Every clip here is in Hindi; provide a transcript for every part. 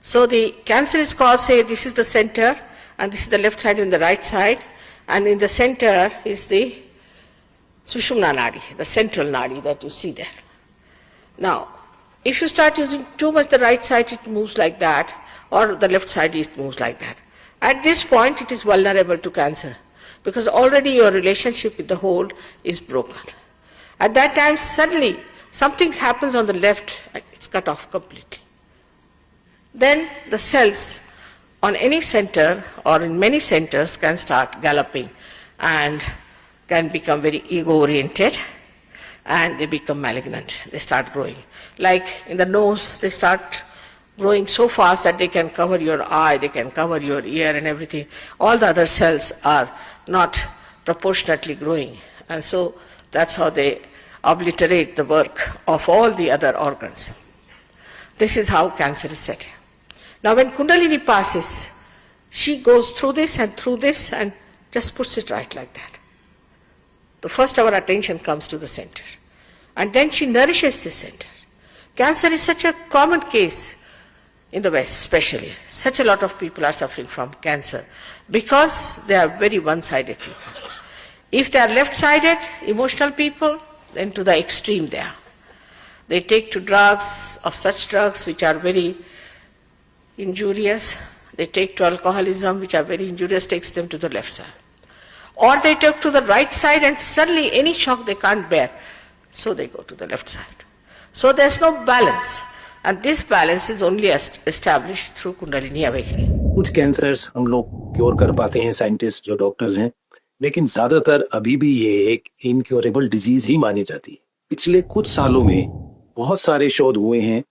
So the cancer is caused, say this is the center, and this is the left side and the right side, and in the center is the Sushumna Nadi, the central Nadi that you see there. Now, if you start using too much the right side, it moves like that, or the left side, it moves like that. At this point, it is vulnerable to cancer, because already your relationship with the whole is broken. At that time, suddenly, something happens on the left, and it's cut off completely. Then the cells on any center or in many centers can start galloping and can become very ego-oriented, and they become malignant. They start growing. Like in the nose, they start growing so fast that they can cover your eye, they can cover your ear and everything. All the other cells are not proportionately growing. And so that's how they obliterate the work of all the other organs. This is how cancer is set. Now when Kundalini passes, she goes through this and just puts it right like that. The first our attention comes to the center. And then she nourishes the center. Cancer is such a common case in the West especially. Such a lot of people are suffering from cancer because they are very one-sided people. If they are left-sided, emotional people, then to the extreme they are. They take to drugs, of such drugs which are very injurious. They take to alcoholism, which are very injurious, takes them to the left side. Or they take to the right side and suddenly any shock they can't bear, so they go to the left side. So there's no balance, and this balance is only established through Kundalini awakening. कुछ कैंसर्स हम लोग क्योर कर पाते हैं, साइंटिस्ट जो डॉक्टर्स हैं, लेकिन ज्यादातर अभी भी ये एक इनक्योरेबल डिजीज ही मानी जाती है। पिछले कुछ सालों में बहुत सारे शोध हुए हैं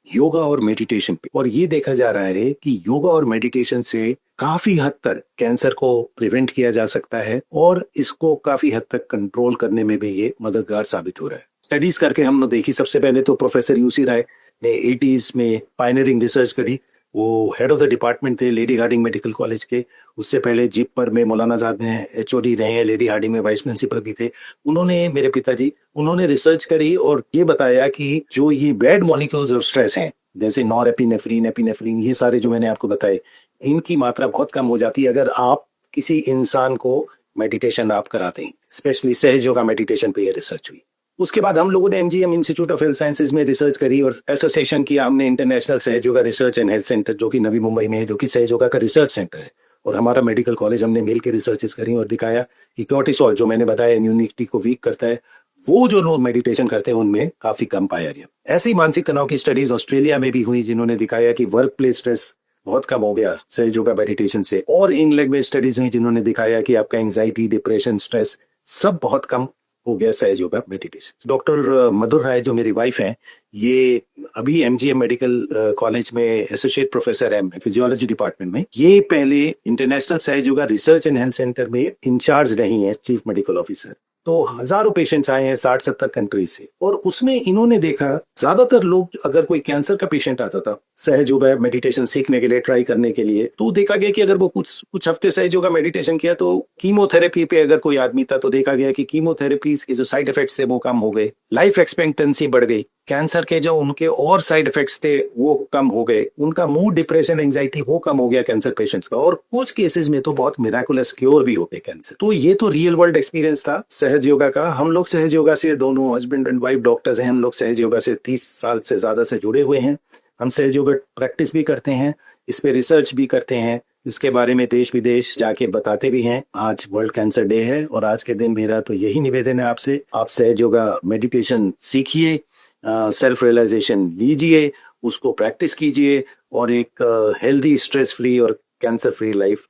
योगा और मेडिटेशन पे, और ये देखा जा रहा है कि योगा और मेडिटेशन से काफी हद तक कैंसर को प्रिवेंट किया जा सकता है और इसको काफी हद तक कंट्रोल करने में भी ये मददगार साबित हो रहा है। स्टडीज करके हमने देखी, सबसे पहले तो प्रोफेसर यूसी राय ने 80s में पायनियरिंग रिसर्च करी। वो हेड ऑफ द डिपार्टमेंट थे लेडी हार्डिंग मेडिकल कॉलेज के। उससे पहले जिपमर में मौलाना आजाद में HOD रहे हैं, लेडी हार्डिंग में वाइस प्रिंसिपल भी थे। उन्होंने, मेरे पिताजी, उन्होंने रिसर्च करी और ये बताया कि जो ये बैड मॉलिक्यूल्स ऑफ स्ट्रेस हैं, जैसे नॉरएपिनेफ्रिन, एपिनेफ्रिन, ये सारे जो मैंने आपको बताए, इनकी मात्रा बहुत कम हो जाती है अगर आप किसी इंसान को मेडिटेशन आप कराते हैं। स्पेशली सहज योगा मेडिटेशन पे ये रिसर्च हुई। उसके बाद हम लोगों ने MGM institute of health sciences में रिसर्च करी और एसोसिएशन किया हमने इंटरनेशनल सहज yoga research and health centre, जो कि नवी मुंबई में है, जो कि सहज योगा का रिसर्च सेंटर है। और हमारा मेडिकल कॉलेज, हमने मिलकर रिसर्चेस करी और दिखाया कि कॉर्टिसोल, जो मैंने बताया इम्यूनिटी को वीक करता है, वो जो लोग मेडिटेशन करते हैं उनमें काफी कम पाया गया। ऐसी मानसिक तनाव की स्टडीज ऑस्ट्रेलिया में भी हुई, जिन्होंने दिखाया कि वर्क प्लेस स्ट्रेस बहुत कम हो गया सहज योगा मेडिटेशन से। और इंग्लैंड में स्टडीज हुई जिन्होंने दिखाया कि आपका एंजाइटी, डिप्रेशन, स्ट्रेस सब बहुत कम हो गया सहज योगा मेडिटेशन। डॉक्टर मधुर राय जो मेरी वाइफ हैं, ये अभी MGM मेडिकल कॉलेज में एसोसिएट प्रोफेसर है फिजियोलॉजी डिपार्टमेंट में। ये पहले इंटरनेशनल सहज yoga research and health centre में इंचार्ज रही हैं, चीफ मेडिकल ऑफिसर। तो हजारों पेशेंट्स आए हैं 60-70 कंट्रीज से, और उसमें इन्होंने देखा ज्यादातर लोग, अगर कोई कैंसर का पेशेंट आता था सहज योगा मेडिटेशन सीखने के लिए, ट्राई करने के लिए, तो देखा गया कि अगर वो कुछ हफ्ते सहज योगा मेडिटेशन किया तो कीमोथेरेपी पे अगर कोई आदमी था तो देखा गया कि कीमोथेरेपी के जो साइड इफेक्ट्स थे वो कम हो गए, लाइफ एक्सपेक्टेंसी बढ़ गई, कैंसर के जो उनके और साइड इफेक्ट्स थे वो कम हो गए, उनका मूड, डिप्रेशन, एंजाइटी वो कम हो गया कैंसर पेशेंट्स का, और कुछ केसेस में तो बहुत मिराकुलस क्योर भी हो गए कैंसर। तो ये तो रियल वर्ल्ड एक्सपीरियंस था सहज योगा का। हम लोग सहज योगा से, दोनों हस्बैंड एंड वाइफ डॉक्टर्स हैं, हम लोग सहज योगा से 30 साल से ज्यादा से जुड़े हुए हैं। हम सहज योगा प्रैक्टिस भी करते हैं, इस पे रिसर्च भी करते हैं, इसके बारे में देश विदेश जाके बताते भी हैं। आज वर्ल्ड कैंसर डे है और आज के दिन मेरा तो यही निवेदन है आपसे, आप सहज योगा मेडिटेशन सीखिए, सेल्फ रियलाइजेशन लीजिए, उसको प्रैक्टिस कीजिए और एक हेल्दी, स्ट्रेस फ्री और कैंसर फ्री लाइफ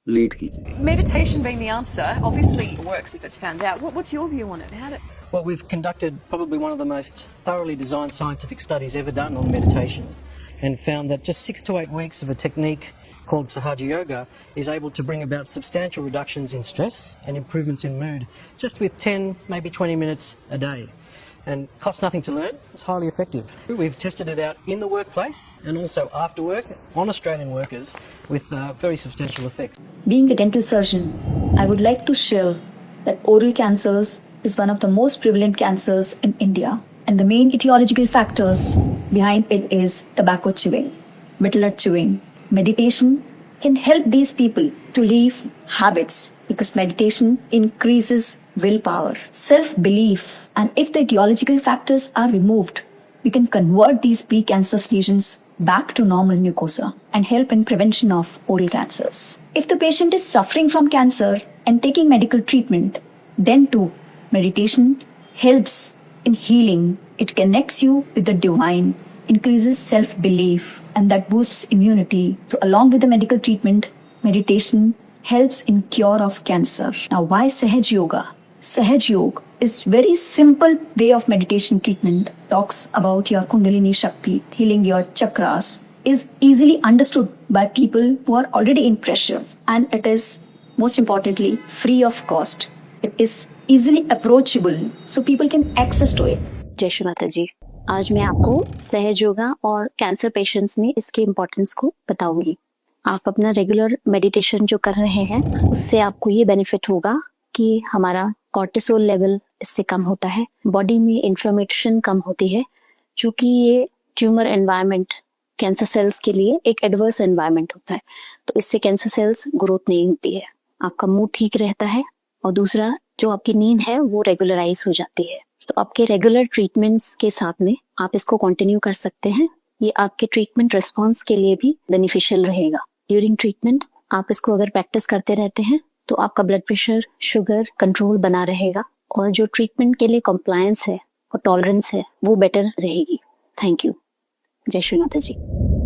लीड कीजिए। Meditation being the answer, obviously it works if it's found out. What's your view on it? Well, we've conducted probably one of the most thoroughly designed scientific studies ever done on meditation, and found that just 6 to 8 weeks of a technique called Sahaja Yoga is able to bring about substantial reductions in stress and improvements in mood just with 10, maybe 20 minutes a day. And costs nothing to learn. It's highly effective. We've tested it out in the workplace and also after work on Australian workers with very substantial effects. Being a dental surgeon, I would like to share that oral cancers is one of the most prevalent cancers in India, and the main etiological factors behind it is tobacco chewing. metal chewing. Meditation can help these people to leave habits because meditation increases willpower, self-belief, and if the etiological factors are removed, we can convert these precancerous lesions back to normal mucosa and help in prevention of oral cancers. If the patient is suffering from cancer and taking medical treatment, then too, meditation helps in healing. It connects you with the divine, increases self-belief, and that boosts immunity. So along with the medical treatment, meditation helps in cure of cancer. Now, why Sahaj Yoga? Sahaj Yoga is very simple way of meditation treatment. Talks about your Kundalini Shakti, healing your chakras, is easily understood by people who are already in pressure, and it is most importantly free of cost. It is easily approachable, so people can access to it. जय श्री माता जी। आज मैं आपको सहज योगा और कैंसर पेशेंट्स में इसके इम्पोर्टेंस को बताऊंगी। आप अपना रेगुलर मेडिटेशन जो कर रहे हैं उससे आपको ये बेनिफिट होगा कि हमारा कॉर्टिसोल लेवल इससे कम होता है, बॉडी में इन्फ्लेमेशन कम होती है, जो कि ये ट्यूमर एनवायरनमेंट कैंसर सेल्स के लिए एक एडवर्स एनवायरनमेंट होता है, तो इससे कैंसर सेल्स ग्रोथ नहीं होती है, आपका मूड ठीक रहता है और दूसरा जो आपकी नींद है वो रेगुलराइज हो जाती है। तो आपके रेगुलर ट्रीटमेंट्स के साथ में आप इसको कंटिन्यू कर सकते हैं। ये आपके ट्रीटमेंट रिस्पॉन्स के लिए भी बेनिफिशियल रहेगा। ड्यूरिंग ट्रीटमेंट आप इसको अगर प्रैक्टिस करते रहते हैं तो आपका ब्लड प्रेशर, शुगर कंट्रोल बना रहेगा और जो ट्रीटमेंट के लिए कॉम्प्लायंस है और टॉलरेंस है वो बेटर रहेगी। Thank you. जय श्री माता जी।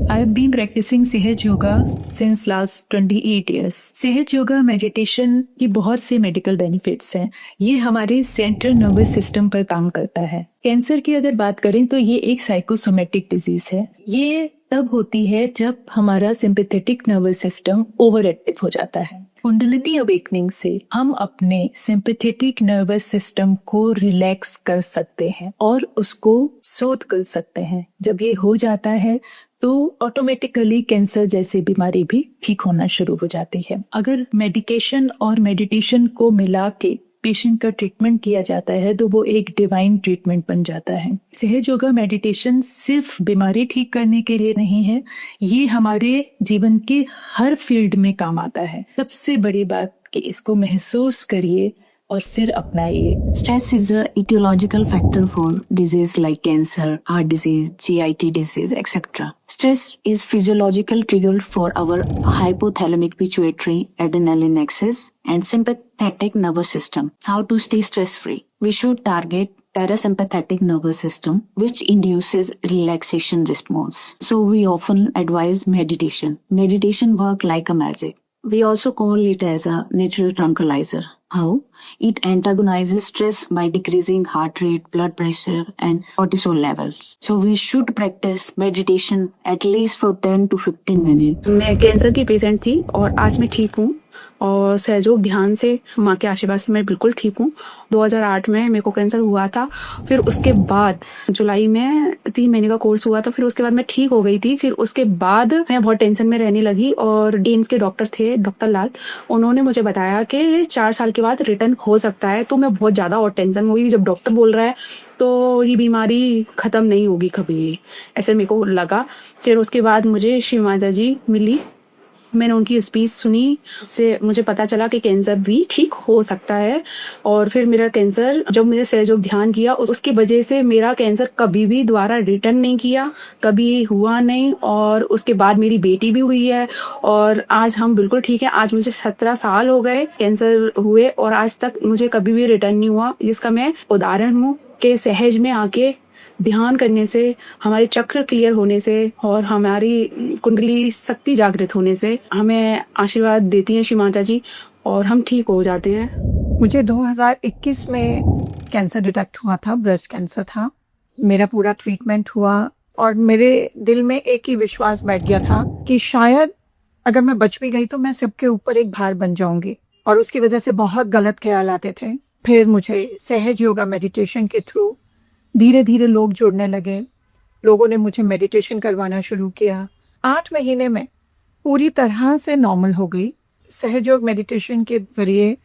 I have been practicing Sahaj Yoga since last 28 years. Sahaj Yoga meditation की बहुत से मेडिकल बेनिफिट्स हैं। ये हमारे सेंट्रल नर्वस सिस्टम पर काम करता है। कैंसर की अगर बात करें तो ये एक साइकोसोमेटिक डिजीज है। ये तब होती है जब हमारा sympathetic nervous system over active हो जाता है। कुंडलिनी अवेकनिंग से हम अपने सिंपैथेटिक नर्वस सिस्टम को रिलैक्स कर सकते हैं और उसको सोध कर सकते हैं। जब ये हो जाता है तो ऑटोमेटिकली कैंसर जैसी बीमारी भी ठीक होना शुरू हो जाती है। अगर मेडिकेशन और मेडिटेशन को मिला के पेशेंट का ट्रीटमेंट किया जाता है तो वो एक डिवाइन ट्रीटमेंट बन जाता है। सहज योगा मेडिटेशन सिर्फ बीमारी ठीक करने के लिए नहीं है, ये हमारे जीवन के हर फील्ड में काम आता है। सबसे बड़ी बात कि इसको महसूस करिए और फिर अपनाइए। Stress is a etiological factor for disease like cancer, heart disease, GIT disease, etc. Stress is physiological trigger for our hypothalamic pituitary adrenaline axis and sympathetic nervous system. How to stay stress-free? We should target parasympathetic nervous system, which induces relaxation response. So we often advise meditation. Meditation work like a magic. We also call it as a natural tranquilizer. How? It antagonizes stress by decreasing heart rate, blood pressure, and cortisol levels. So we should practice meditation at least for 10 to 15 minutes. मैं कैंसर की पेशेंट थी और आज मैं ठीक हूँ और सहयोग ध्यान से माँ के आशीर्वाद से मैं बिल्कुल ठीक हूँ। 2008 में मेरे को कैंसर हुआ था, फिर उसके बाद जुलाई में 3 महीने का कोर्स हुआ था, फिर उसके बाद मैं ठीक हो गई थी। फिर उसके बाद मैं बहुत टेंशन में रहने लगी और एम्स के डॉक्टर थे, डॉक्टर लाल, उन्होंने मुझे बताया कि 4 साल के बाद रिटर्न हो सकता है। तो मैं बहुत ज़्यादा और टेंशन हुई जब डॉक्टर बोल रहा है तो ये बीमारी ख़त्म नहीं होगी कभी, ऐसे मेरे को लगा। फिर उसके बाद मुझे शिव माता जी मिली, मैंने उनकी स्पीच सुनी, उससे मुझे पता चला कि कैंसर भी ठीक हो सकता है। और फिर मेरा कैंसर, जब मैंने सहयोग ध्यान किया उसकी वजह से मेरा कैंसर कभी भी दोबारा रिटर्न नहीं किया, कभी हुआ नहीं। और उसके बाद मेरी बेटी भी हुई है और आज हम बिल्कुल ठीक है। आज मुझे 17 साल हो गए कैंसर हुए और आज तक मुझे कभी भी रिटर्न नहीं हुआ, जिसका मैं उदाहरण हूँ कि सहज में आके ध्यान करने से, हमारे चक्र क्लियर होने से और हमारी कुंडली शक्ति जागृत होने से हमें आशीर्वाद देती हैं श्री माता जी और हम ठीक हो जाते हैं। मुझे 2021 में कैंसर डिटेक्ट हुआ था, ब्रेस्ट कैंसर था। मेरा पूरा ट्रीटमेंट हुआ और मेरे दिल में एक ही विश्वास बैठ गया था कि शायद अगर मैं बच भी गई तो मैं सबके ऊपर एक भार बन जाऊंगी, और उसकी वजह से बहुत गलत ख्याल आते थे। फिर मुझे सहज योगा मेडिटेशन के थ्रू धीरे धीरे लोग जुड़ने लगे, लोगों ने मुझे मेडिटेशन करवाना शुरू किया। 8 महीने में पूरी तरह से नॉर्मल हो गई। सहयोग मेडिटेशन के जरिए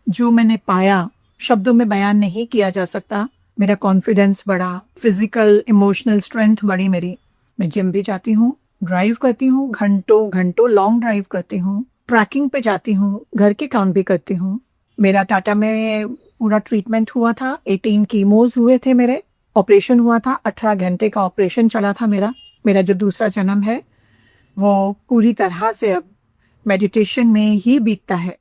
जो मैंने पाया शब्दों में बयान नहीं किया जा सकता। मेरा कॉन्फिडेंस बढ़ा, फिजिकल इमोशनल स्ट्रेंथ बढ़ी मेरी। मैं जिम भी जाती हूँ ड्राइव करती हूँ, घंटों घंटों लॉन्ग ड्राइव करती हूँ, ट्रैकिंग पे जाती हूँ, घर के काम भी करती हूँ। मेरा टाटा में पूरा ट्रीटमेंट हुआ था, 18 कीमोज हुए थे मेरे, ऑपरेशन हुआ था, 18 घंटे का ऑपरेशन चला था मेरा। मेरा जो दूसरा जन्म है वो पूरी तरह से अब मेडिटेशन में ही बीतता है।